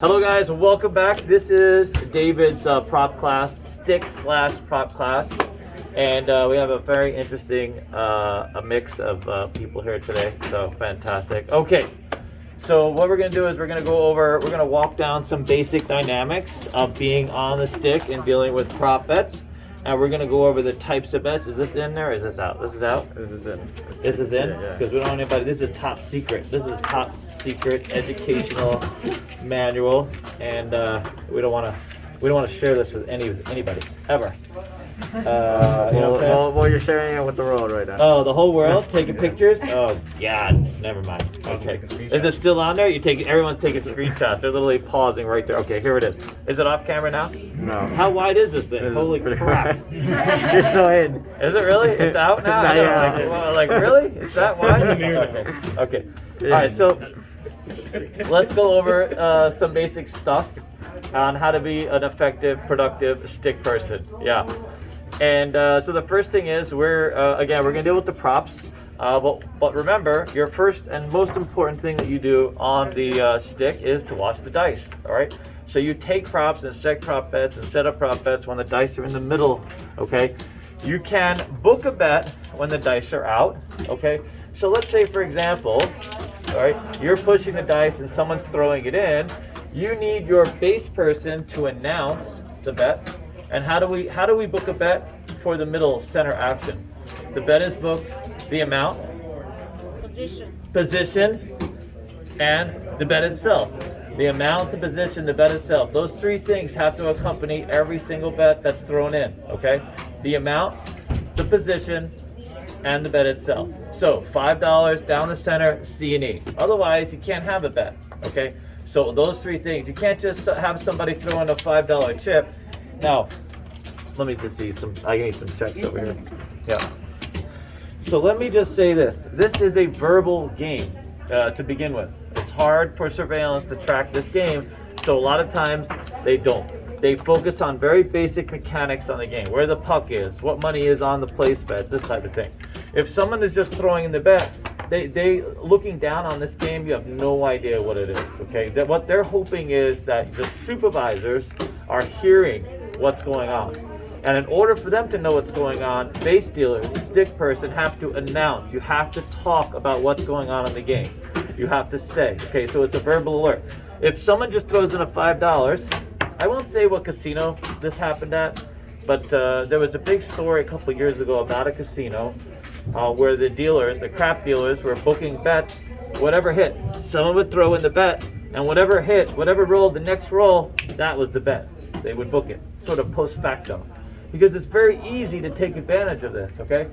Hello guys, welcome back. This is David's prop class, stick/prop class, and we have a very interesting a mix of people here today, so fantastic. Okay, so what we're going to do is we're going to walk down some basic dynamics of being on the stick and dealing with prop bets, and we're going to go over the types of bets. Is this in there or is this out? This is out? This is in. This is in? Because we don't want anybody, this is top secret. This is top secret educational manual, and we don't want to share this with anybody ever. Well, you're sharing it with the world right now. Oh, the whole world taking pictures? Oh, yeah, never mind. Okay, is it still on there? Everyone's taking screenshots. They're literally pausing right there. Okay, here it is. Is it off camera now? No. How wide is this thing? Holy crap! You're so in. Is it really? It's out now? Not yet. Like really? It's that wide? Okay. All right, so let's go over some basic stuff on how to be an effective, productive stick person. Yeah. And so the first thing is we're gonna deal with the props, but remember, your first and most important thing that you do on the stick is to watch the dice. All right. So you take props and set prop bets and set up prop bets when the dice are in the middle. Okay. You can book a bet when the dice are out. Okay. So let's say, for example, all right, you're pushing the dice and someone's throwing it in. You need your base person to announce the bet. And how do we book a bet for the middle center action? The bet is booked, the amount, position, and the bet itself. The amount, the position, the bet itself. Those three things have to accompany every single bet that's thrown in, okay? The amount, the position, and the bet itself. So $5 down the center, C&E. Otherwise, you can't have a bet, okay? So those three things. You can't just have somebody throw in a $5 chip. Now, let me just see I need some checks over here. Yeah. So let me just say this. This is a verbal game to begin with. It's hard for surveillance to track this game, so a lot of times they don't. They focus on very basic mechanics on the game, where the puck is, what money is on the place bets, this type of thing. If someone is just throwing in the bet, they looking down on this game, you have no idea what it is, okay? What they're hoping is that the supervisors are hearing what's going on. And in order for them to know what's going on, base dealers, stick person have to announce. You have to talk about what's going on in the game. You have to say, okay, so it's a verbal alert. If someone just throws in a $5, I won't say what casino this happened at, but there was a big story a couple years ago about a casino where the crap dealers were booking bets, whatever hit. Someone would throw in the bet, and whatever hit, whatever rolled the next roll, that was the bet. They would book it, sort of post facto. Because it's very easy to take advantage of this, okay?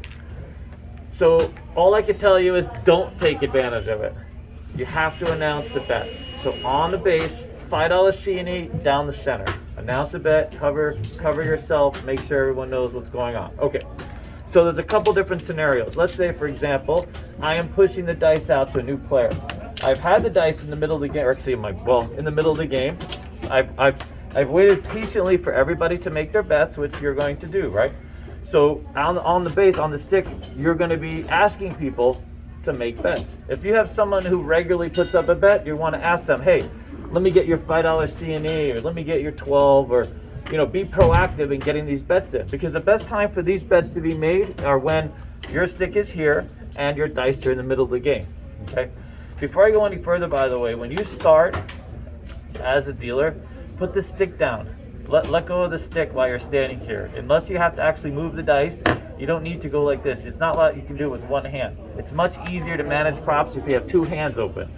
So all I can tell you is don't take advantage of it. You have to announce the bet. So on the base, $5 C&E down the center. Announce the bet, cover yourself, make sure everyone knows what's going on. Okay, so there's a couple different scenarios. Let's say, for example, I am pushing the dice out to a new player. I've had the dice in the middle of the game, or actually in the middle of the game. I've waited patiently for everybody to make their bets, which you're going to do, right? So on the base, on the stick, you're going to be asking people to make bets. If you have someone who regularly puts up a bet, you want to ask them, hey, let me get your $5 C&E, or let me get your 12, or be proactive in getting these bets in. Because the best time for these bets to be made are when your stick is here and your dice are in the middle of the game, okay? Before I go any further, by the way, when you start as a dealer, put the stick down. Let go of the stick while you're standing here. Unless you have to actually move the dice, you don't need to go like this. It's not like you can do it with one hand. It's much easier to manage props if you have two hands open.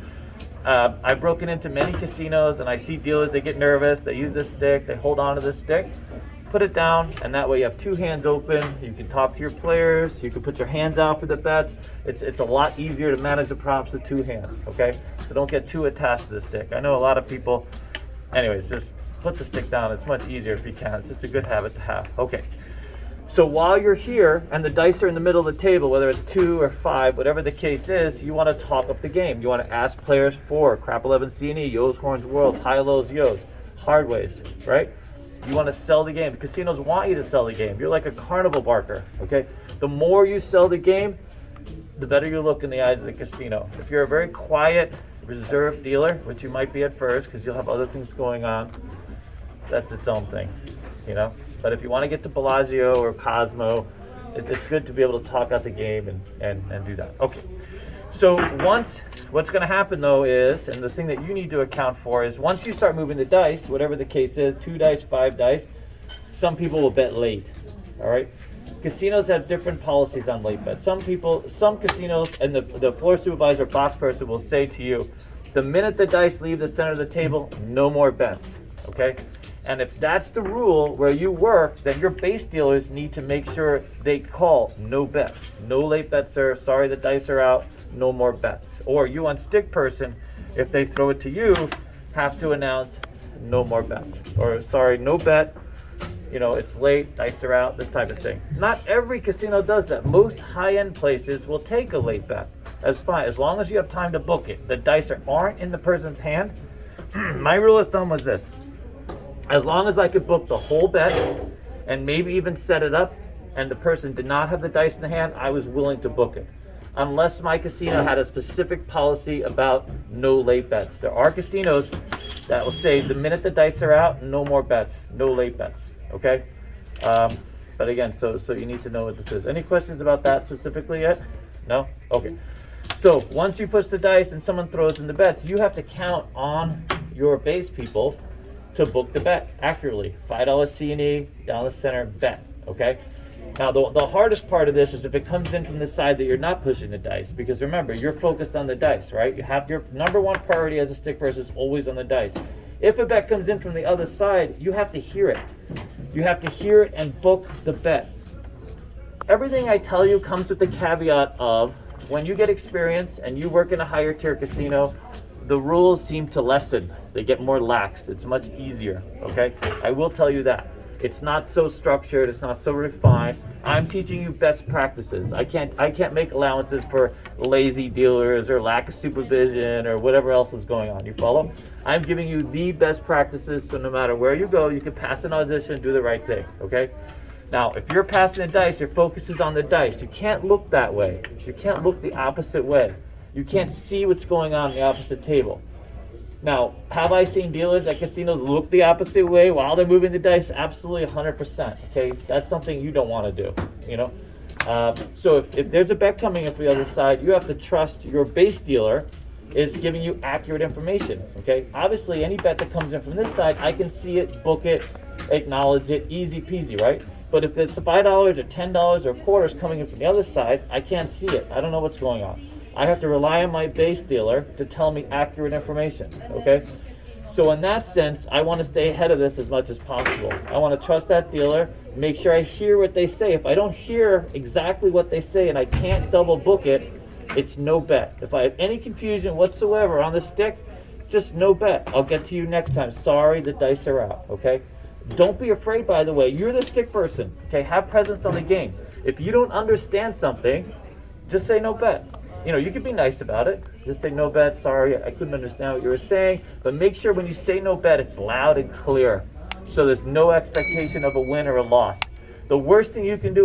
I've broken into many casinos and I see dealers, they get nervous, they use this stick, they hold on to this stick. Put it down, and that way you have two hands open. You can talk to your players, you can put your hands out for the bets. It's a lot easier to manage the props with two hands, okay? So don't get too attached to the stick. I know a lot of people, anyways, just put the stick down. It's much easier if you can. It's just a good habit to have. Okay. So while you're here and the dice are in the middle of the table, whether it's 2 or 5, whatever the case is, you want to talk up the game. You want to ask players for crap 11 C&E, Yo's, horns, worlds, high lows, Yo's, hard ways, right? You want to sell the game. The casinos want you to sell the game. You're like a carnival barker, okay? The more you sell the game, the better you look in the eyes of the casino. If you're a very quiet, reserve dealer, which you might be at first because you'll have other things going on, that's its own thing, you know. But if you want to get to Bellagio or Cosmo, it's good to be able to talk out the game and do that. Okay. So what's going to happen though is, and the thing that you need to account for is, once you start moving the dice, whatever the case is, 2 dice, 5 dice, some people will bet late. All right. Casinos have different policies on late bets. Some casinos, and the floor supervisor, box person will say to you, the minute the dice leave the center of the table, no more bets. Okay. And if that's the rule where you work, then your base dealers need to make sure they call no bet. No late bets, sir. Sorry, the dice are out. No more bets. Or you on stick person, if they throw it to you, have to announce no more bets. Or sorry, no bet. You know, it's late, dice are out, this type of thing. Not every casino does that. Most high-end places will take a late bet. That's fine, as long as you have time to book it. The dice aren't in the person's hand. My rule of thumb was this. As long as I could book the whole bet and maybe even set it up and the person did not have the dice in the hand, I was willing to book it. Unless my casino had a specific policy about no late bets. There are casinos that will say the minute the dice are out, no more bets, no late bets, okay? But again, so you need to know what this is. Any questions about that specifically yet? No? Okay. So once you push the dice and someone throws in the bets, you have to count on your base people to book the bet accurately. $5 C&E, down the center, bet, okay? Now, the hardest part of this is if it comes in from the side that you're not pushing the dice, because remember, you're focused on the dice, right? You have your number one priority as a stick person is always on the dice. If a bet comes in from the other side, you have to hear it. You have to hear it and book the bet. Everything I tell you comes with the caveat of when you get experience and you work in a higher tier casino, the rules seem to lessen. They get more lax. It's much easier, okay? I will tell you that. It's not so structured, it's not so refined. I'm teaching you best practices. I can't make allowances for lazy dealers or lack of supervision or whatever else is going on. You follow? I'm giving you the best practices, so no matter where you go, you can pass an audition and do the right thing, okay? Now, if you're passing the dice, your focus is on the dice. You can't look that way. You can't look the opposite way. You can't see what's going on the opposite table. Now, have I seen dealers at casinos look the opposite way while they're moving the dice? Absolutely 100%, okay? That's something you don't want to do, you know? So if there's a bet coming in from the other side, you have to trust your base dealer is giving you accurate information, okay? Obviously, any bet that comes in from this side, I can see it, book it, acknowledge it, easy peasy, right? But if it's $5 or $10 or quarters coming in from the other side, I can't see it. I don't know what's going on. I have to rely on my base dealer to tell me accurate information, okay? So in that sense, I want to stay ahead of this as much as possible. I want to trust that dealer, make sure I hear what they say. If I don't hear exactly what they say and I can't double book it, it's no bet. If I have any confusion whatsoever on the stick, just no bet. I'll get to you next time. Sorry, the dice are out, okay? Don't be afraid, by the way. You're the stick person, okay? Have presence on the game. If you don't understand something, just say no bet. You know, you can be nice about it. Just say no bet, sorry, I couldn't understand what you were saying. But make sure when you say no bet, it's loud and clear. So there's no expectation of a win or a loss. The worst thing you can do